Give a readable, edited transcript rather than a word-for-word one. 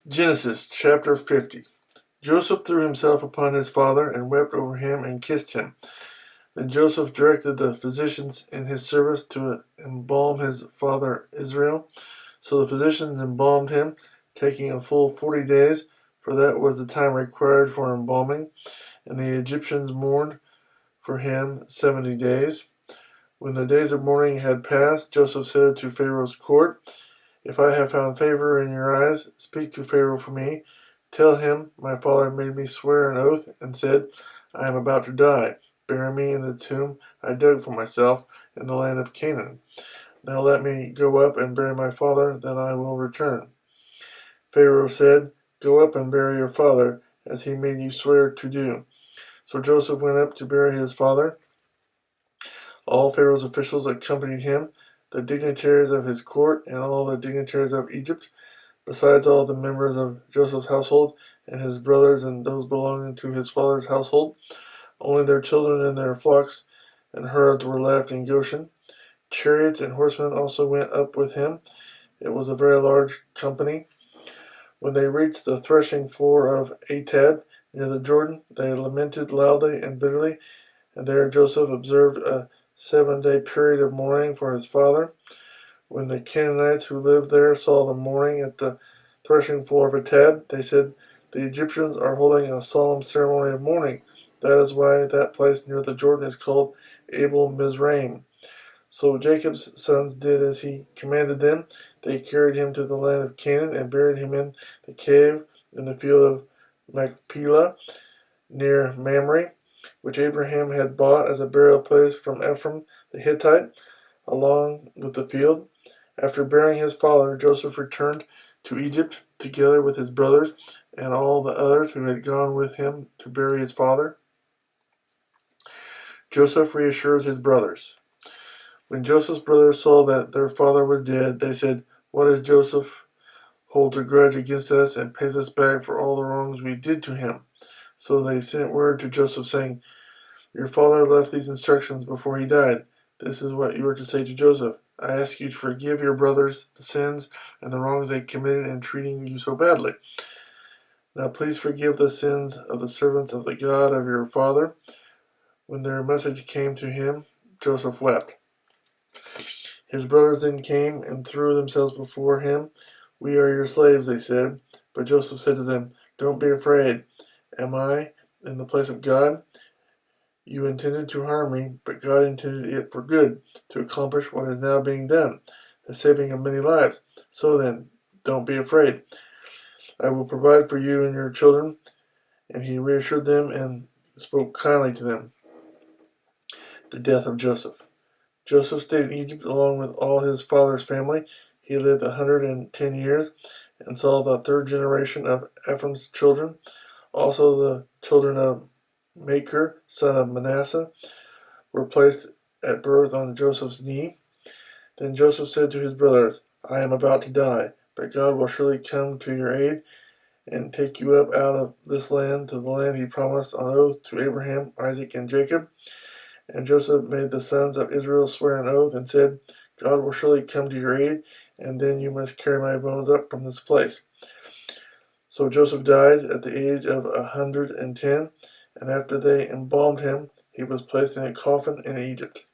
Genesis chapter 50. Joseph threw himself upon his father and wept over him and kissed him. Then Joseph directed the physicians in his service to embalm his father Israel. So the physicians embalmed him, taking a full 40 days, for that was the time required for embalming. And the Egyptians mourned for him 70 days. When the days of mourning had passed, Joseph said to Pharaoh's court, "If I have found favor in your eyes, speak to Pharaoh for me. Tell him, my father made me swear an oath and said, I am about to die. Bury me in the tomb I dug for myself in the land of Canaan. Now let me go up and bury my father, then I will return." Pharaoh said, "Go up and bury your father, as he made you swear to do." So Joseph went up to bury his father. All Pharaoh's officials accompanied him, the dignitaries of his court and all the dignitaries of Egypt, besides all the members of Joseph's household and his brothers and those belonging to his father's household. Only their children and their flocks and herds were left in Goshen. Chariots and horsemen also went up with him. It was a very large company. When they reached the threshing floor of Atad near the Jordan, they lamented loudly and bitterly, and there Joseph observed a 7-day period of mourning for his father. When the Canaanites who lived there saw the mourning at the threshing floor of Atad, they said, "The Egyptians are holding a solemn ceremony of mourning. That is why that place near the Jordan is called Abel Mizraim." So Jacob's sons did as he commanded them. They carried him to the land of Canaan and buried him in the cave in the field of Machpelah near Mamre, which Abraham had bought as a burial place from Ephron the Hittite, along with the field. After burying his father, Joseph returned to Egypt together with his brothers and all the others who had gone with him to bury his father. Joseph reassures his brothers. When Joseph's brothers saw that their father was dead, they said, "What does Joseph hold a grudge against us and pays us back for all the wrongs we did to him?" So they sent word to Joseph saying, "Your father left these instructions before he died. This is what you are to say to Joseph. I ask you to forgive your brothers the sins and the wrongs they committed in treating you so badly. Now please forgive the sins of the servants of the God of your father." When their message came to him, Joseph wept. His brothers then came and threw themselves before him. "We are your slaves," they said. But Joseph said to them, "Don't be afraid. Am I in the place of God? You intended to harm me, but God intended it for good, to accomplish what is now being done, the saving of many lives. So then, don't be afraid. I will provide for you and your children." And he reassured them and spoke kindly to them. The death of Joseph. Joseph stayed in Egypt along with all his father's family. He lived 110 years and saw the third generation of Ephraim's children. Also the children of Machir, son of Manasseh, were placed at birth on Joseph's knee. Then Joseph said to his brothers, "I am about to die, but God will surely come to your aid and take you up out of this land to the land he promised on oath to Abraham, Isaac, and Jacob." And Joseph made the sons of Israel swear an oath and said, "God will surely come to your aid, and then you must carry my bones up from this place." So Joseph died at the age of 110, and after they embalmed him, he was placed in a coffin in Egypt.